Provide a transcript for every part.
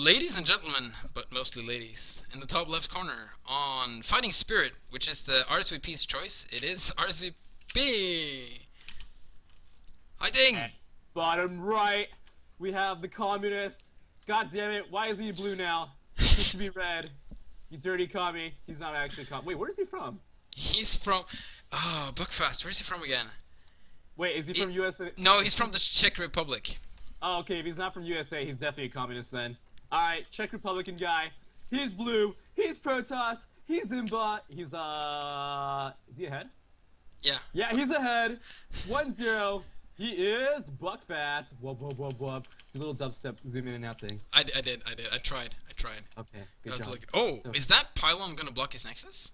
Ladies and gentlemen, but mostly ladies, in the top left corner on Fighting Spirit, which is the RSVP's choice, it is RSVP! Fighting! Bottom right, we have the communist. God damn it, why is he blue now? He should be red. You dirty commie. He's not actually Wait, where is he from? He's from... Oh, Buckfast, where's he from again? Wait, is he from USA? No, he's from the Czech Republic. Oh, okay, if he's not from USA, he's definitely a communist then. Alright, Czech Republican guy. He's blue. He's Protoss. He's Imbot. He's, is he ahead? Yeah. Yeah, he's ahead. 1-0. He is Buckfast. Wub, wub, wub, wub. It's a little dubstep zoom in and out thing. I did. I tried. Okay, good job. Oh, so, is that pylon gonna block his nexus?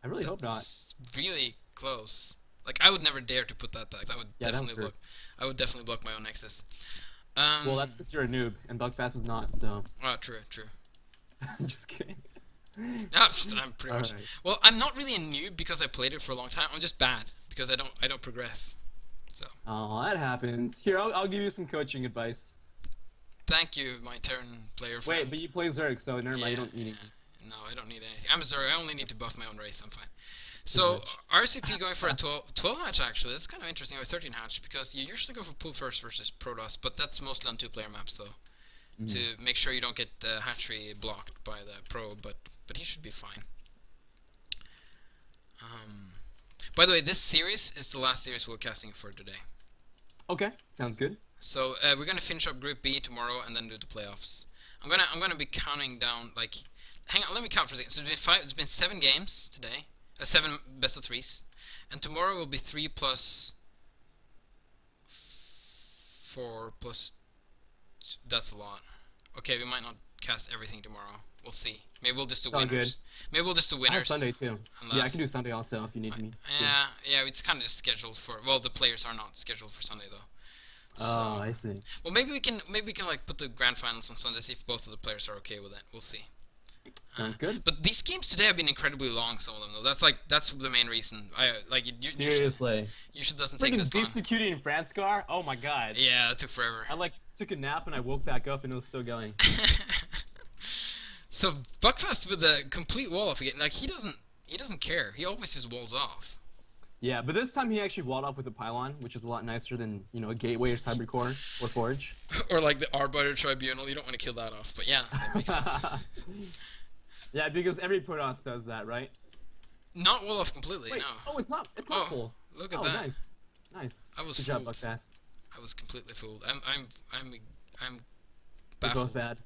I really hope not. Really close. Like, I would never dare to put that there. I would definitely block. I would definitely block my own nexus. Well, that's because you're a noob, and Buckfast is not, so... Oh, true. Just kidding. No, I'm pretty much... Right. Well, I'm not really a noob because I played it for a long time. I'm just bad because I don't progress. So. Oh, that happens. Here, I'll give you some coaching advice. Thank you, my Terran player friend. Wait, but you play Zerg, so never mind, you don't need anything. No, I don't need anything. I'm a Zerg, I only need to buff my own race, I'm fine. So, RCP going for a 12 hatch actually, that's kind of interesting, or 13 hatch, because you usually go for pool first versus Protoss, but that's mostly on 2-player maps though. To make sure you don't get the hatchery blocked by the pro, but he should be fine. By the way, this series is the last series we're casting for today. Okay, sounds good. So we're gonna finish up Group B tomorrow and then do the playoffs. I'm gonna be counting down, like, hang on, let me count for a second. So it's been 7 games today. 7 best of 3s, and tomorrow will be 3 plus 4 plus. That's a lot. Okay, we might not cast everything tomorrow. We'll see. Maybe we'll just do winners. Good. Maybe we'll just do winners. I have Sunday too. Yeah, I can do Sunday also if you need me. Yeah, it's kind of scheduled for. Well, the players are not scheduled for Sunday though. Oh, I see. Well, maybe we can like put the grand finals on Sunday, see if both of the players are okay with that. We'll see. Sounds good. But these games today have been incredibly long. Some of them, though. That's the main reason. Seriously. Usually doesn't take this long. Beast executing in Franskar? Oh my god. Yeah, it took forever. I took a nap and I woke back up and it was still going. So Buckfast with a complete wall off again. Like he doesn't care. He always just walls off. Yeah, but this time he actually walled off with a pylon, which is a lot nicer than, a gateway or cybercore or forge. Or like the Arbiter Tribunal. You don't want to kill that off, but yeah, that makes sense. Yeah, because every Protoss does that, right? Not wall off completely. Wait, no. Oh, it's not. It's not full. Look at that. Nice. I was Good fooled. job, Buckfast. I was completely fooled. I'm We're baffled. both bad.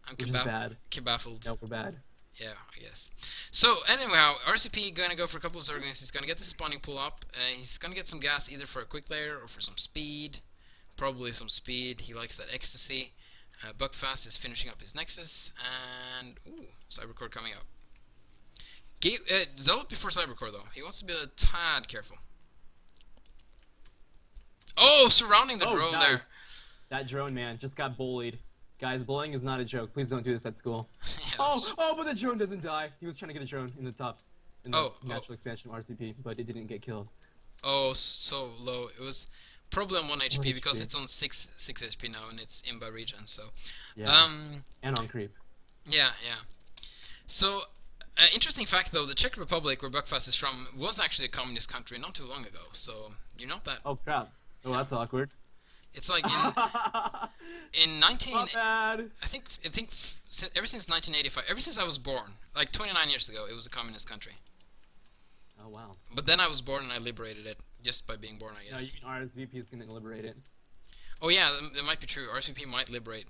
I'm just bad. baffled. No, we're bad. Yeah, I guess. So anyhow, RCP gonna go for a couple of Zerglings. He's gonna get the spawning pool up. He's gonna get some gas either for a quick layer or for some speed. Probably some speed. He likes that ecstasy. Buckfast is finishing up his Nexus, and ooh, Cybercore coming up. Zealot before Cybercore though. He wants to be a tad careful. Oh, surrounding the drone nice. there. That drone, man, just got bullied. Guys, bullying is not a joke. Please don't do this at school. Yeah, but the drone doesn't die. He was trying to get a drone in the top, in the natural expansion of RCP, but it didn't get killed. Oh, so low. It was probably on 1 HP because HP. it's on 6 HP now and it's in by regen. So yeah, and on creep. Yeah. So interesting fact though, the Czech Republic, where Buckfast is from, was actually a communist country not too long ago. So you're not that. Oh crap! Oh, that's awkward. It's like in 19. Not bad. I think ever since 1985, ever since I was born, like 29 years ago, it was a communist country. Oh wow. But then I was born and I liberated it just by being born, I guess. No, RSVP is gonna liberate it. Oh yeah, that might be true. RCP might liberate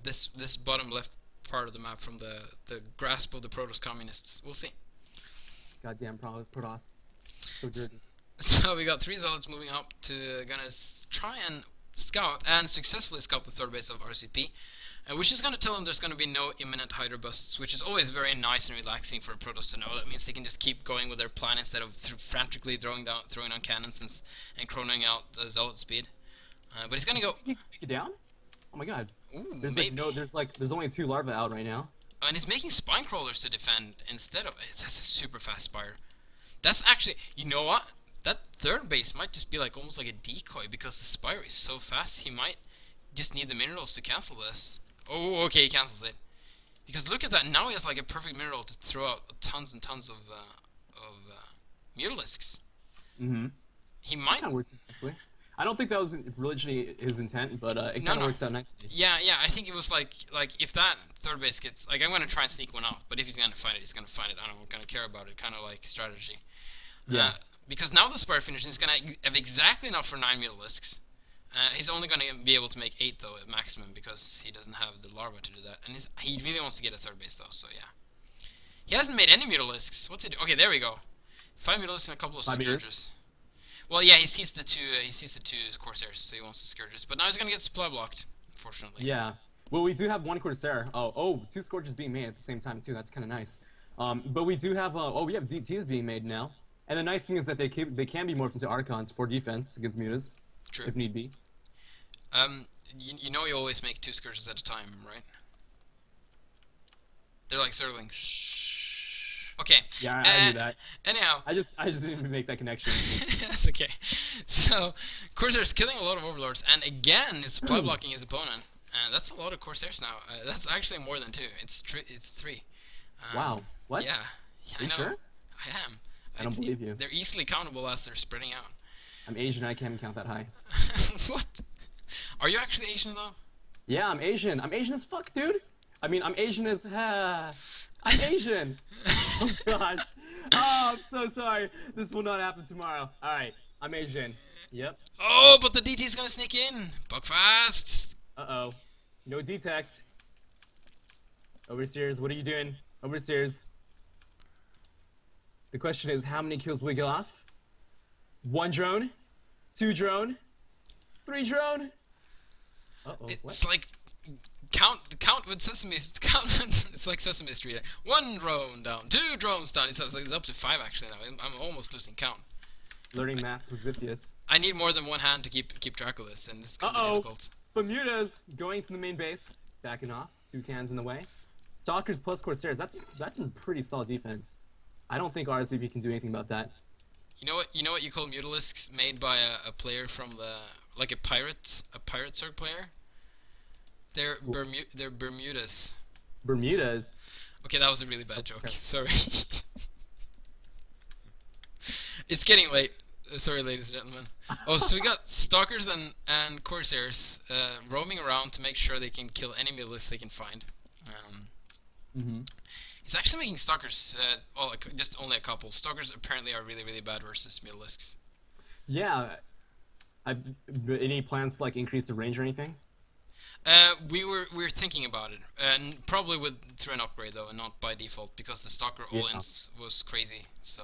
this bottom left part of the map from the grasp of the Protoss communists. We'll see. Goddamn Protoss. So dirty. So we got 3 Zealots moving up to gonna try and scout and successfully scout the third base of RCP, which is gonna tell them there's gonna be no imminent Hydra busts, which is always very nice and relaxing for a Protoss to know. That means they can just keep going with their plan instead of frantically throwing on cannons and chronoing out Zealot speed. But he's gonna go. You can take it down? Oh my god. Ooh, there's there's only 2 larvae out right now. And he's making spine crawlers to defend instead of. That's a super fast spire. That's actually, you know what? That third base might just be like almost like a decoy because the spire is so fast. He might just need the minerals to cancel this. Oh, okay, he cancels it. Because look at that, now he has like a perfect mineral to throw out tons and tons of Mutalisks. Mm-hmm. He That might... kind of works nicely. I don't think that was originally his intent, but it No, kind of no. works out nicely. Yeah, yeah, I think it was like if that third base gets... Like, I'm going to try and sneak one out, but if he's going to find it, he's going to find it. I don't going to care about it, kind of like strategy. Yeah. Because now the Spire Finisher is going to have exactly enough for 9 Mutalisks. He's only going to be able to make 8 though at maximum because he doesn't have the larva to do that. And he really wants to get a third base though, so yeah. He hasn't made any Mutalisks. What's he do? Okay, there we go. 5 Mutalisks and a couple of 5 meters. Scourges. Well, yeah, he sees the two Corsairs, so he wants the Scourges. But now he's going to get supply blocked, unfortunately. Yeah. Well, we do have one Corsair. Oh, 2 Scourges being made at the same time too. That's kind of nice. But we do have we have DTs being made now. And the nice thing is that they can be morphed into Archons for defense against mutas, True. if need be. You know you always make 2 Scourges at a time, right? They're like Zerglings. Okay. Yeah, I knew that. Anyhow. I just didn't even make that connection. That's okay. So, Corsair's killing a lot of Overlords, and again, is supply blocking his opponent. And that's a lot of Corsairs now. That's actually more than 2. It's 3. Wow. What? Yeah. Are you I know. sure? I am. I don't believe you. They're easily countable as they're spreading out. I'm Asian. I can't count that high. What? Are you actually Asian though? Yeah, I'm Asian. I'm Asian as fuck, dude. I mean, I'm Asian as... I'm Asian. Oh, gosh. Oh, I'm so sorry. This will not happen tomorrow. All right. I'm Asian. Yep. Oh, but the DT's gonna sneak in. Buckfast. Uh-oh. No detect. Overseers, what are you doing? Overseers. The question is, how many kills will we get off? 1 drone? 2 drone? 3 drone? Uh-oh, It's what? like count with Sesame. It's like Sesame Street. 1 drone down, 2 drones down. It's up to 5 actually now. I'm almost losing count. Learning maths with Ziphius. I need more than 1 hand to keep track of this, and this is gonna be difficult. Bermuda's going to the main base, backing off. 2 cans in the way. Stalkers plus Corsairs. That's some pretty solid defense. I don't think rsvp can do anything about that. You know what you call Mutalisks made by a player from the a pirate Zerg player. They're Bermudas. Bermudas. Okay, that was a really bad That's joke. correct. Sorry. It's getting late. Sorry, ladies and gentlemen. Oh, so we got Stalkers and Corsairs roaming around to make sure they can kill any Mutalisks they can find. He's actually making Stalkers, just only a couple. Stalkers apparently are really, really bad versus Mutalisks. Yeah. Any plans to like increase the range or anything? We were thinking about it, and probably through an upgrade though, and not by default, because the Stalker all-ins was crazy. So.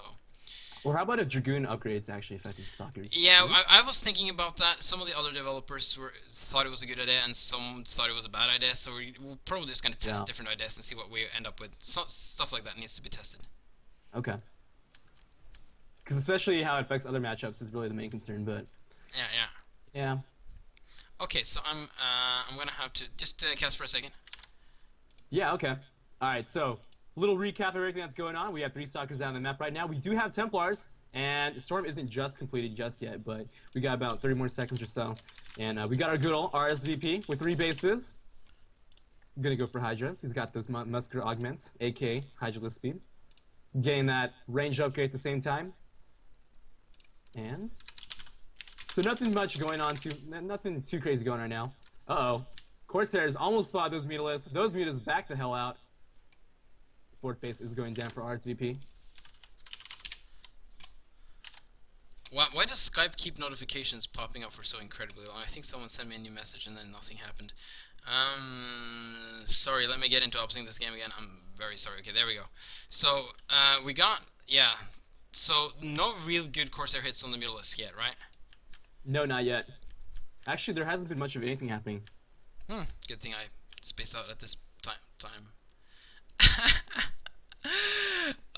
Or how about if Dragoon upgrades actually affected Stalkers? Yeah, I was thinking about that. Some of the other developers thought it was a good idea, and some thought it was a bad idea. So we're probably just gonna test different ideas and see what we end up with. Stuff like that needs to be tested. Okay. Because especially how it affects other matchups is really the main concern. But yeah. Okay, so I'm gonna have to just cast for a second. Yeah. Okay. All right. So. Little recap of everything that's going on. We have 3 Stalkers down the map right now. We do have Templars, and Storm isn't just completed just yet, but we got about 30 more seconds or so. And we got our good old rsvp with 3 bases. I'm gonna go for Hydras. He's got those muscular augments, aka Hydra speed. Getting that range upgrade at the same time. And so nothing much going on nothing too crazy going on right now. Uh-oh. Corsairs almost spotted those Mutalisks. Those Mutas back the hell out. 4th base is going down for rsvp. Why does Skype keep notifications popping up for so incredibly long? I think someone sent me a new message and then nothing happened. Sorry, let me get into opposing this game again. I'm very sorry. Okay, there we go. So, we got, so no real good Corsair hits on the Mutalisk yet, right? No, not yet. Actually, there hasn't been much of anything happening. Good thing I spaced out at this time.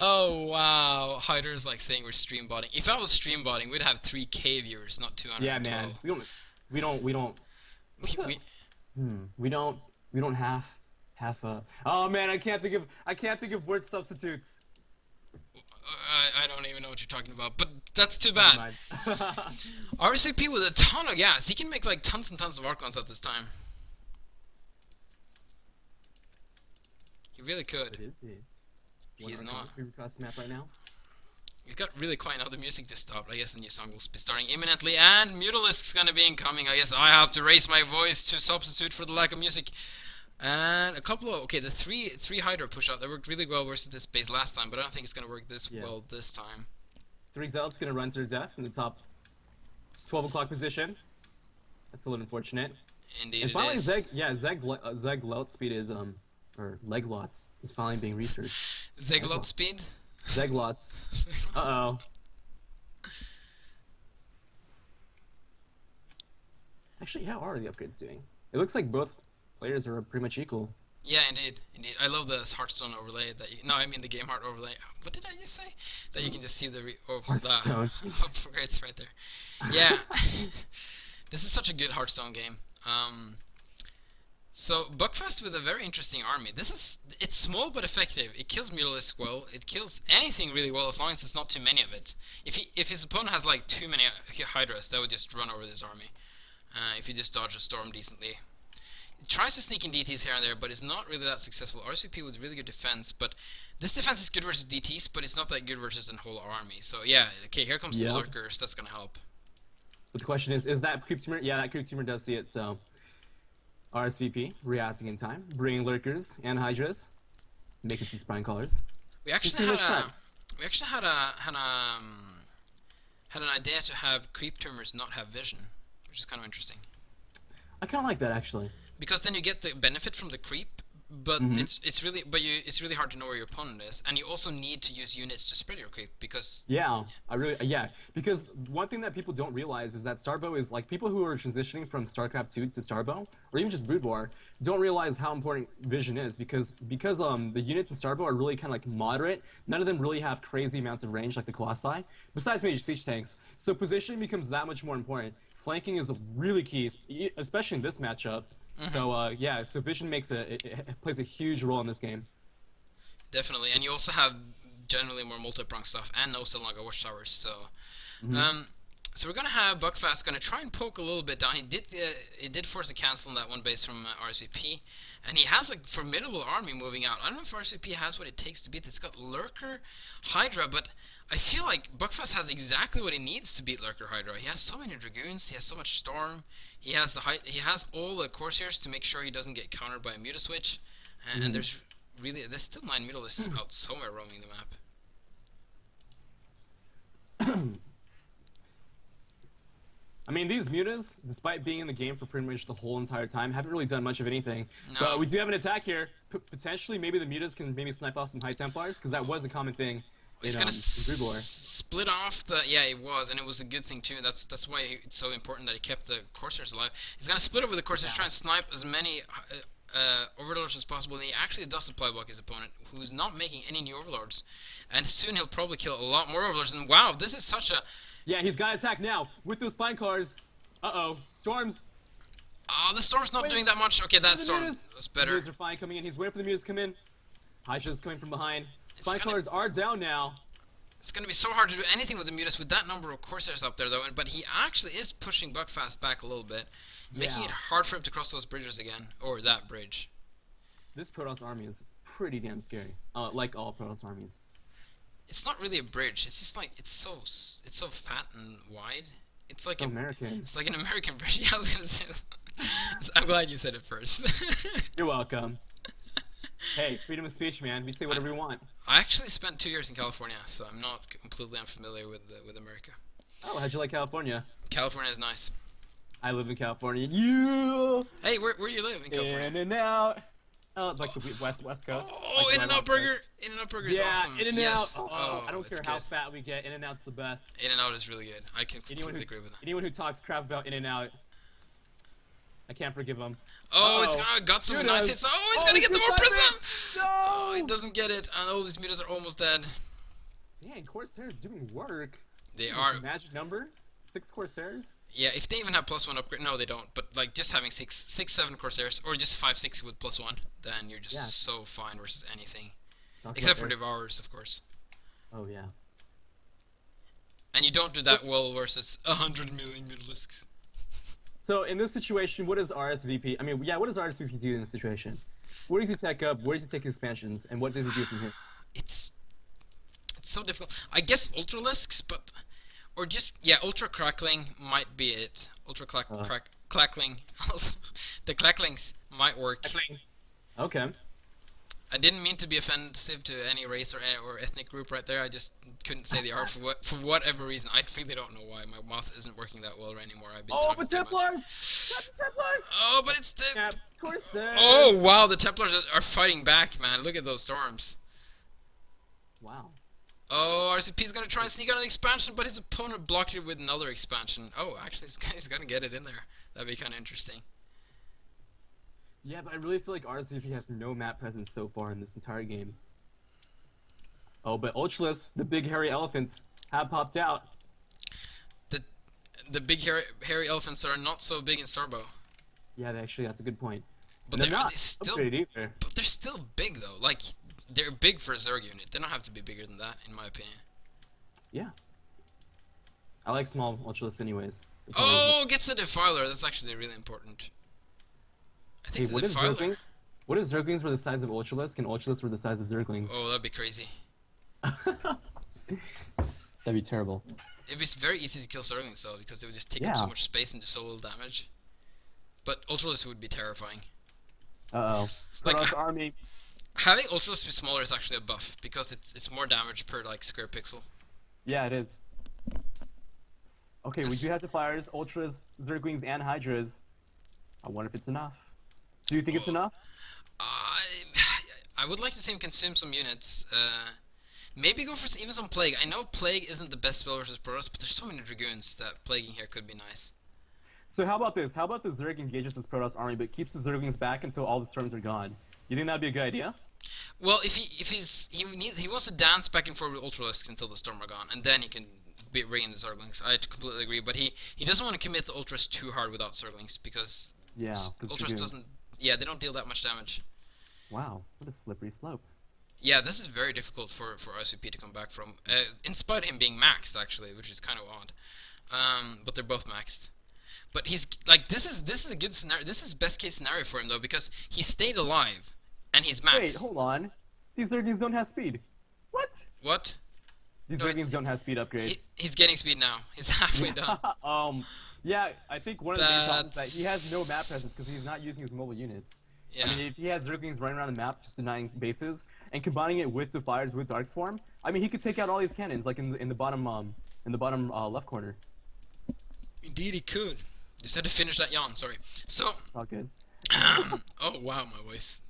Oh wow, Hyder's like saying we're stream botting. If I was stream botting, we'd have 3K viewers, not 200. Yeah, man. We don't. We don't have a. Oh man, I can't think of word substitutes. I don't even know what you're talking about, but that's too bad. rsvp with a ton of gas. He can make like tons and tons of Archons at this time. He really could. It is he. He's not. Creep across the map right now. He's got really quiet now. The music just stopped. I guess the new song will be starting imminently, and Mutalisk's gonna be incoming. I guess I have to raise my voice to substitute for the lack of music. And a couple of the three Hydra push out that worked really well versus this base last time, but I don't think it's gonna work this well this time. 3 Zealots gonna run to their death in the top 12 o'clock position. That's a little unfortunate. Indeed, and finally, it is. Zeg Lout speed is or Leglots is finally being researched. Zeglot speed. Zeglots. Uh-oh. Actually, how are the upgrades doing? It looks like both players are pretty much equal. Yeah, indeed. I love the Hearthstone overlay that I mean the Game Heart overlay. What did I just say? That you can just see the Hearthstone. upgrades right there. Yeah. This is such a good Hearthstone game. So Buckfast with a very interesting army. It's small but effective. It kills Mutalisk well. It kills anything really well as long as there's not too many of it. If his opponent has like too many Hydras, that would just run over this army. If he just dodge a storm decently. It tries to sneak in DTs here and there, but it's not really that successful. RSVP with really good defense, but this defense is good versus DTs, but it's not that good versus a whole army. So yeah, okay, here comes the lurkers. That's gonna help. But the question is that creep tumor? Yeah, that creep tumor does see it. So RSVP reacting in time, bringing lurkers and hydras, making some spine callers. We actually had an idea to have creep tumors not have vision, which is kind of interesting. I kind of like that actually. Because then you get the benefit from the creep, but it's really hard to know where your opponent is, and you also need to use units to spread your creep because because one thing that people don't realize is that Starbow is like people who are transitioning from StarCraft 2 to Starbow or even just Brood War don't realize how important vision is because the units in Starbow are really kind of like moderate. None of them really have crazy amounts of range like the Colossi, besides major siege tanks. So positioning becomes that much more important. Flanking is really key, especially in this matchup. So so vision it plays a huge role in this game. Definitely, and you also have generally more multi-prong stuff and no Selnaga watchtowers. So, so we're gonna have Buckfast gonna try and poke a little bit down. He did force a cancel on that one base from RSVP, and he has a formidable army moving out. I don't know if RSVP has what it takes to beat this. It's got Lurker, Hydra, but I feel like Buckfast has exactly what he needs to beat Lurker Hydra. He has so many Dragoons, he has so much Storm, he has all the Corsairs to make sure he doesn't get countered by a Mutaswitch, and there's still 9 Mutalisks out somewhere roaming the map. I mean, these Mutas, despite being in the game for pretty much the whole entire time, haven't really done much of anything. No. But we do have an attack here. Potentially, maybe the Mutas can maybe snipe off some High Templars, because that was a common thing. He's gonna split off the it was, and it was a good thing too. That's why it's so important that he kept the Corsairs alive. He's gonna split up with the Corsairs, try and snipe as many Overlords as possible. And he actually does supply block his opponent, who's not making any new Overlords, and soon he'll probably kill a lot more Overlords. And wow, this is such a he's got to attack now with those spine cars. Storms. The Storm's not doing that much. Okay, that Storm was better. The Mutas are fine coming in. He's waiting for the Mutas to come in. Hydra's coming from behind. Spine Callers are down now. It's going to be so hard to do anything with the Mutas with that number of Corsairs up there, though. But he actually is pushing Buckfast back a little bit, making it hard for him to cross those bridges again, or that bridge. This Protoss army is pretty damn scary, like all Protoss armies. It's not really a bridge. It's just like it's so fat and wide. It's like American. It's like an American bridge. Yeah, I was gonna say that. I'm glad you said it first. You're welcome. Hey, freedom of speech, man. We say whatever we want. I actually spent 2 years in California, so I'm not completely unfamiliar with America. Oh, how'd you like California? California is nice. I live in California. You. Hey, where do you live in California? In and Out. Oh, like the West Coast. Oh, like In-N-Out Burger. In-N-Out Burger is awesome. Yeah, In-N-Out. Yes. Oh, I don't care how fat we get. In-N-Out's the best. In-N-Out is really good. I can completely agree with that. Anyone who talks crap about In-N-Out, I can't forgive him. Oh, it's got some nice hits. Oh, he's gonna get the more prism! No! Oh, he doesn't get it. And all these Mutas are almost dead. Dang, Corsairs doing work. They are. Magic number? 6 Corsairs? Yeah, if they even have +1 upgrade. No, they don't. But like just having 7 Corsairs, or just 5, 6 with +1, then you're just so fine versus anything. Except for Devourers, of course. Oh, yeah. And you don't do that well versus 100 million Mutalisks. So in this situation, what does RSVP? I mean, what does RSVP do in this situation? Where does he tech up? Where does he take expansions? And what does he do from here? It's so difficult. I guess Ultralisks, but or just yeah, Ultra Crackling might be it. Ultra Clackling. The Clacklings might work. Okay. I didn't mean to be offensive to any race or ethnic group right there. I just couldn't say the R for whatever reason. I really don't know why. My mouth isn't working that well anymore. I've been talking but too much. Templars! Templars! Oh, but it's the. Yeah, Corsairs! Oh wow, the Templars are fighting back, man. Look at those storms. Wow. Oh, RCP's gonna try and sneak out an expansion, but his opponent blocked it with another expansion. Oh, actually, this guy's gonna get it in there. That'd be kind of interesting. Yeah, but I really feel like rsvp has no map presence so far in this entire game. Oh, but Ultralis, the big hairy elephants, have popped out. The big hairy elephants are not so big in Starbow. Yeah, that's a good point. But they're they're not still, upgraded either. but they're still big though. Like they're big for a Zerg unit. They don't have to be bigger than that, in my opinion. Yeah. I like small Ultralis anyways. Oh, gets the Defiler. That's actually really important. I think Hey, what if Zerglings? What if Zerglings were the size of Ultralisk and Ultralisk were the size of Zerglings? Oh, that'd be crazy. That'd be terrible. It'd be very easy to kill Zerglings though, because they would just take up so much space and do so little damage. But Ultralisk would be terrifying. Uh-oh. Like, Protoss army. Having Ultralisk be smaller is actually a buff, because it's more damage per like square pixel. Yeah, it is. Okay, we do have Defiers, Ultras, Zerglings, and Hydras. I wonder if it's enough. Do you think it's enough? I would like to see him consume some units. Maybe go for even some Plague. I know Plague isn't the best spell versus Protoss, but there's so many Dragoons that Plaguing here could be nice. So how about this? How about the Zerg engages this Protoss army, but keeps the Zerglings back until all the storms are gone? You think that'd be a good idea? Well, if he wants to dance back and forth with Ultralisks until the storm are gone, and then he can bring in the Zerglings. I completely agree, but he doesn't want to commit the Ultras too hard without Zerglings, because Ultras doesn't. Yeah, they don't deal that much damage. Wow, what a slippery slope. Yeah, this is very difficult for RCP to come back from, in spite of him being maxed actually, which is kind of odd. But they're both maxed. But he's like, this is a good scenario. This is best case scenario for him though, because he stayed alive, and he's maxed. Wait, hold on. These Zerglings don't have speed. What? What? These Zerglings don't have speed upgrade. He's getting speed now. He's halfway done. Yeah, I think one of the main problems is that he has no map presence because he's not using his mobile units. Yeah. I mean, if he had Zerglings running around the map just denying bases and combining it with Defiers with Darkstorm, I mean, he could take out all these cannons like in the bottom left corner. Indeed, he could. Just had to finish that yawn. Sorry. So. All good. Oh wow, my voice.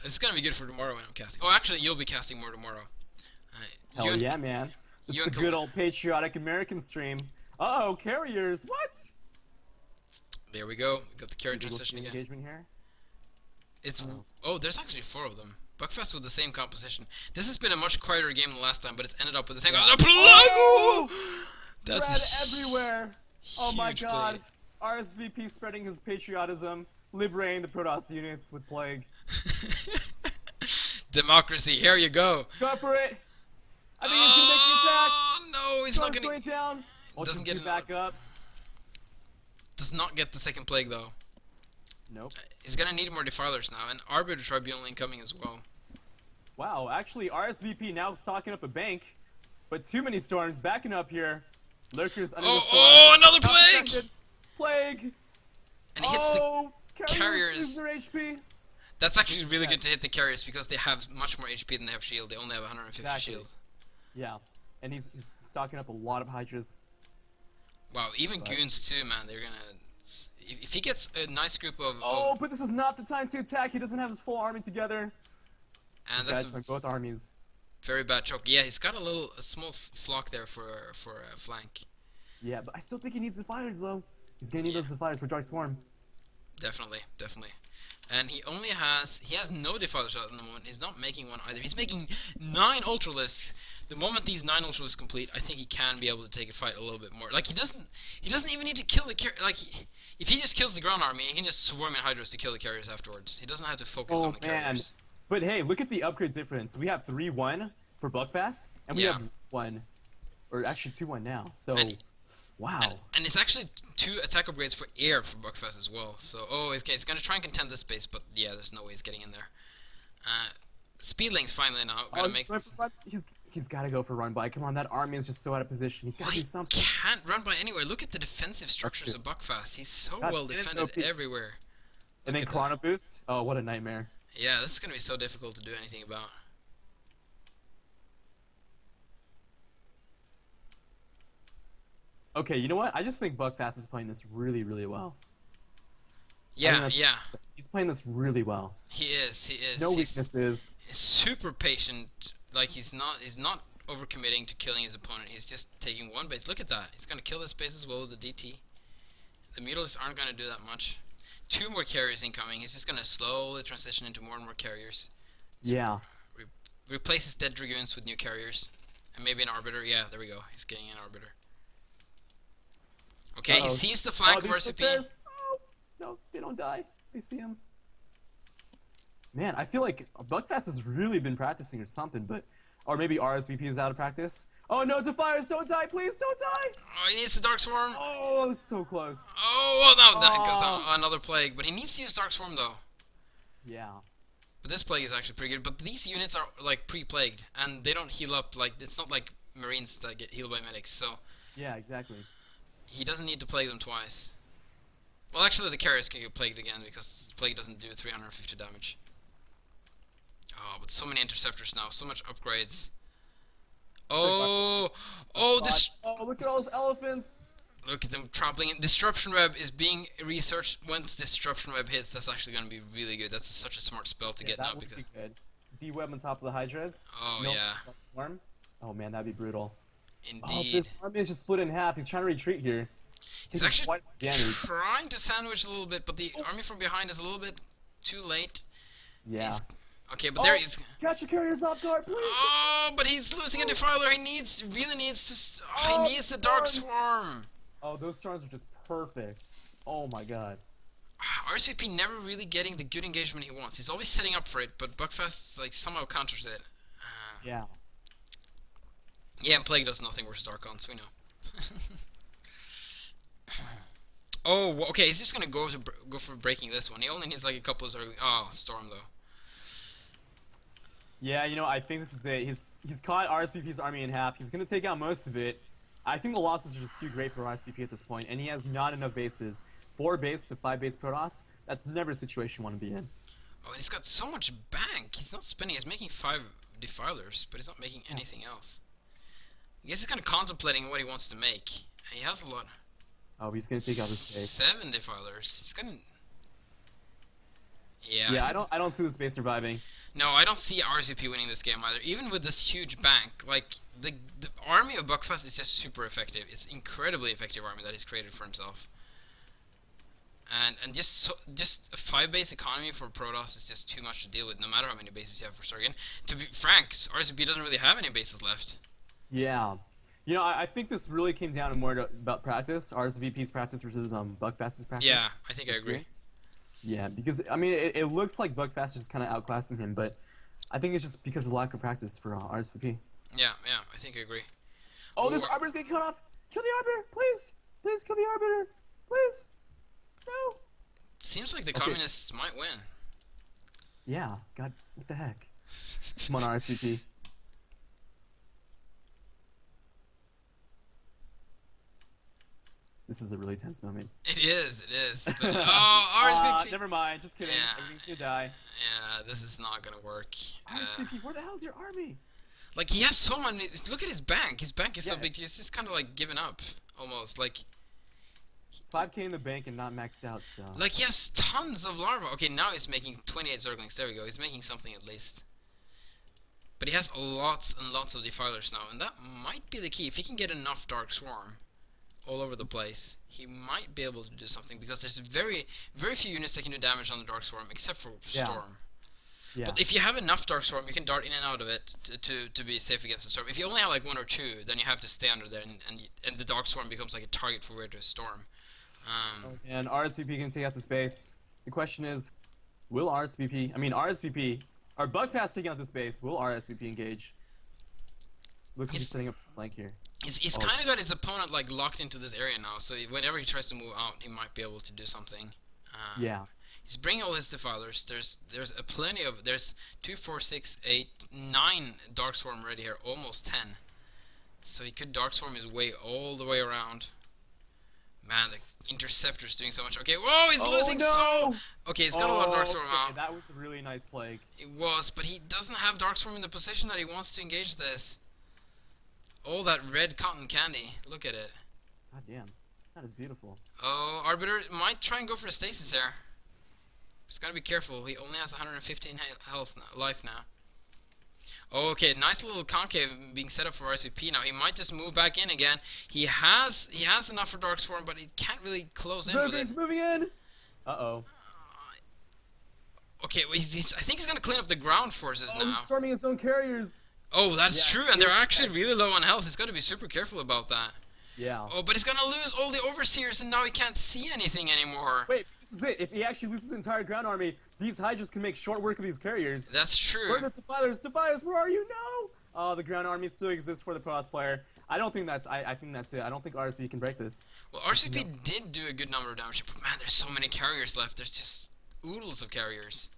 It's gonna be good for tomorrow when I'm casting. Oh, actually, you'll be casting more tomorrow. Hell yeah, man. It's the good old patriotic American stream. Uh-oh, carriers. What? There we go. We got the carrier transition again. Engagement here. It's there's actually 4 of them. Buckfast with the same composition. This has been a much quieter game than last time, but it's ended up with the same. Oh! That's red everywhere. Oh my huge god. RSVP spreading his patriotism, liberating the Protoss units with Plague. Democracy, here you go. Go for it. I think he's gonna make the attack. Oh no, he's not gonna. Going down. Doesn't get back up. Does not get the second Plague though. Nope. He's gonna need more Defilers now, and Arbiter Tribunal incoming as well. Wow, actually RSVP now stocking up a bank, but too many storms backing up here. Lurkers under the storm. Oh, another Plague! Plague! And he hits the carriers. Lose their HP. That's actually really good to hit the carriers because they have much more HP than they have shield. They only have 150 shield. Yeah, and he's stocking up a lot of Hydras. Wow, even Goons too, man. They're gonna. If he gets a nice group of. But this is not the time to attack. He doesn't have his full army together. And that's both armies. Very bad choke. Yeah, he's got a small flock there for a flank. Yeah, but I still think he needs the fires though. He's gonna need those fires for Dark Swarm. Definitely. And he has no Defiler shot at the moment. He's not making one either. He's making 9 Ultralisks. The moment these 9 Ultralisks complete, I think he can be able to take a fight a little bit more. Like he doesn't even need to kill the carrier. Like if he just kills the ground army, he can just swarm in Hydras to kill the carriers afterwards. He doesn't have to focus on the carriers. But hey, look at the upgrade difference. We have 3-1 for Buckfast, and we have 1, or actually 2-1 now. So Wow. And it's actually 2 attack upgrades for air for Buckfast as well. So, oh, okay, it's gonna try and contend this space, but yeah, there's no way he's getting in there. Speedling's finally now Oh, gonna make. he's got to go for run by. Come on, that army is just so out of position. He's got to do something. He can't run by anywhere. Look at the defensive structures of Buckfast. He's so well defended everywhere. And then Chrono Boost. Oh, what a nightmare. Yeah, this is gonna be so difficult to do anything about. Okay, you know what? I just think Buckfast is playing this really, really well. Yeah, yeah. He's playing this really well. He is. No weaknesses. He's super patient. Like he's not overcommitting to killing his opponent. He's just taking one base. Look at that. He's gonna kill this base as well with the DT. The Mutalists aren't gonna do that much. 2 more carriers incoming. He's just gonna slowly transition into more and more carriers. Yeah. Replace his dead Dragoons with new carriers. And maybe an Arbiter. Yeah, there we go. He's getting an Arbiter. Okay, he sees the flank of RSVP. Oh, no, they don't die. They see him. Man, I feel like Buckfast has really been practicing or something, but... Or maybe RSVP is out of practice. Oh no, Defiers, don't die, please, don't die! Oh, he needs the Dark Swarm. Oh, so close. Oh, well, no, that goes on another Plague. But he needs to use Dark Swarm, though. Yeah. But this Plague is actually pretty good. But these units are, like, pre-plagued. And they don't heal up, like, it's not like Marines that get healed by medics, so... Yeah, exactly. He doesn't need to plague them twice. Well, actually, the carriers can get plagued again, because Plague doesn't do 350 damage. Oh, but so many interceptors now, so much upgrades. Oh, this. Oh, look at all those elephants. Look at them trampling. Disruption Web is being researched. Once Disruption Web hits, that's actually going to be really good. That's such a smart spell to get now that because. Would be good. D-Web on top of the Hydras. Oh yeah. Swarm. Oh man, that'd be brutal. Indeed. Oh, this army is just split in half. He's trying to retreat here. He's actually trying to sandwich a little bit, but the army from behind is a little bit too late. Yeah. Okay, but there he is. Catch the carriers off guard, please. Oh, but he's losing a Defiler. He really needs to. He needs the Dark Swarm. Oh, those storms are just perfect. Oh my god. RCP never really getting the good engagement he wants. He's always setting up for it, but Buckfast like somehow counters it. Yeah. Yeah, and Plague does nothing versus Archons, we know. Oh, okay, he's just gonna go for breaking this one. He only needs like a couple of Storm though. Yeah, you know, I think this is it. He's caught RSVP's army in half. He's gonna take out most of it. I think the losses are just too great for RSVP at this point, and he has not enough bases. 4 base to 5 base Protoss. That's never a situation you want to be in. Oh, and he's got so much bank. He's not spending. He's making 5 Defilers, but he's not making anything else. I guess he's kind of contemplating what he wants to make. He has a lot. Oh, he's gonna take out this base. 7 Defilers. He's gonna. Yeah. Yeah, I don't see this base surviving. No, I don't see RCP winning this game either. Even with this huge bank, like the army of Buckfast is just super effective. It's incredibly effective army that he's created for himself. And just a 5 base economy for Protoss is just too much to deal with, no matter how many bases you have for Sargon. To be frank, RCP doesn't really have any bases left. Yeah. You know, I think this really came down to more about practice. RSVP's practice versus Buckfast's practice. Yeah, I think I agree. Yeah, because, I mean, it looks like Buckfast is just kind of outclassing him, but I think it's just because of lack of practice for RSVP. Yeah, I think I agree. Oh, this Arbiter's getting cut off! Kill the Arbiter, please! Please kill the Arbiter! Please! No! Seems like the communists might win. Yeah, God, what the heck? Come on, RSVP. This is a really tense moment. It is. But, RSVP. Never mind, just kidding. Yeah. Everything's gonna die. Yeah, this is not gonna work. RSVP, where the hell's your army? Like, he has so many. Look at his bank. His bank is so big. He's just kind of like giving up, almost. Like 5k in the bank and not maxed out, so. Like, he has tons of larvae. Okay, now he's making 28 Zerglings. There we go. He's making something at least. But he has lots and lots of Defilers now, and that might be the key. If he can get enough Dark Swarm all over the place, he might be able to do something, because there's very few units that can do damage on the Dark Swarm, except for Storm. Yeah. But if you have enough Dark Swarm, you can dart in and out of it to be safe against the Storm. If you only have like 1 or 2, then you have to stay under there, and the Dark Swarm becomes like a target for where to Storm. And RSVP can take out this base. The question is, will RSVP, are Buckfast taking out this base? Will RSVP engage? Looks like he's setting up a flank here. He's Oh, kind of got his opponent like locked into this area now, so whenever he tries to move out, he might be able to do something. yeah. He's bringing all his defilers. There's a plenty of there's 2, 4, 6, 8, 9 Darkstorm ready here, almost 10. So he could Darkstorm his way all the way around. Man, the Interceptor's doing so much. Okay, whoa, he's losing so. Okay, he's got a lot of Darkstorm okay, out. that was a really nice plague. It was, but he doesn't have Darkstorm in the position that he wants to engage this. All that red cotton candy. Look at it. God damn. That is beautiful. Oh, Arbiter might try and go for a stasis here. He's gotta be careful. He only has 115 health now, life now. Oh, okay, nice little concave being set up for rsvp now. He might just move back in again. He has enough for Darkstorm, but he can't really close in with it. He's moving in! Uh-oh. Okay, well, I think he's gonna clean up the ground forces Oh, now. he's storming his own carriers. Oh, that's Yeah, true, and they're actually really low on health. He's got to be super careful about that. Yeah. Oh, but he's gonna lose all the overseers, and now he can't see anything anymore. Wait, this is it. If he actually loses his entire ground army, these Hydras can make short work of these carriers. That's true. Where are the Defilers? Defilers, where are you? No! Oh, the ground army still exists for the Cross player. I don't think that's. I think that's it. I don't think RSB can break this. Well, RCP did do a good number of damage, but man, there's so many carriers left. There's just oodles of carriers.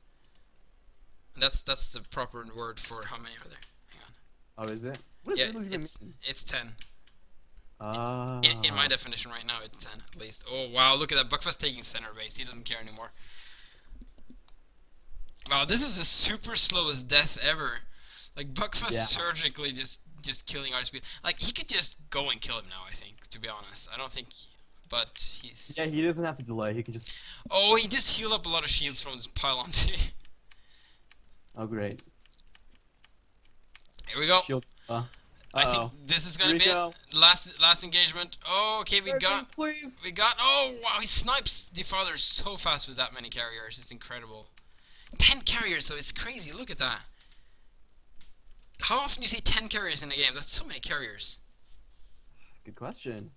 And that's the proper word for how many are there. Hang on. Oh, is it? What does oodles even mean? It's 10. Oh. In my definition right now, it's 10 at least. Oh wow, look at that. Buckfast taking center base. He doesn't care anymore. Wow, this is the super slowest death ever. Like Buckfast surgically just killing RSP. Like he could just go and kill him now. I think, to be honest, I don't think. But he's. Yeah, he doesn't have to delay. He can just. Oh, he just healed up a lot of shields from this pylon too. Oh great. Here we go. Shield. I think this is gonna be it. Last engagement. Oh, okay, we got. Oh wow, he snipes Defiler so fast with that many carriers. It's incredible. 10 carriers, so it's crazy. Look at that. How often do you see 10 carriers in a game? That's so many carriers. Good question.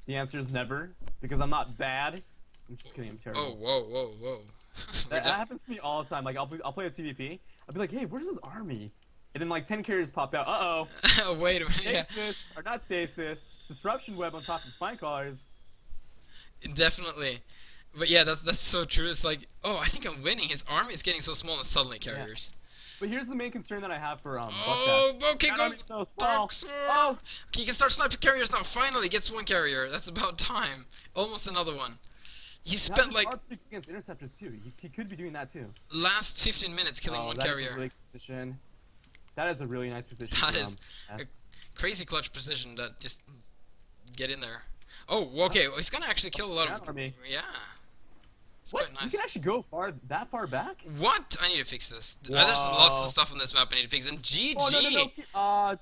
The answer is never, because I'm not bad. I'm just kidding. I'm terrible. Oh, whoa. That happens to me all the time. Like I'll play a TVP. I'll be like, hey, where's this army? And then like 10 carriers pop out. Uh-oh. Wait a minute. Stasis, or not stasis. Disruption web on top of spine collars. Definitely. But yeah, that's so true. It's like, oh, I think I'm winning. His army is getting so small and suddenly carriers. Yeah. But here's the main concern that I have for oh, Buckfast. okay, go. So Dark Sword. Oh, okay, he can start sniping carriers now. Finally, gets one carrier. That's about time. Almost another one. He spent like against interceptors too. He could be doing that too. Last 15 minutes killing one carrier. That is a really good position. That is a really nice position. That is a crazy clutch position. That just get in there. Oh, okay. Well, he's gonna actually kill a lot of army. Yeah. It's what? nice. You can actually go that far back? What? I need to fix this. Whoa. There's lots of stuff on this map I need to fix. And GG. Oh, no.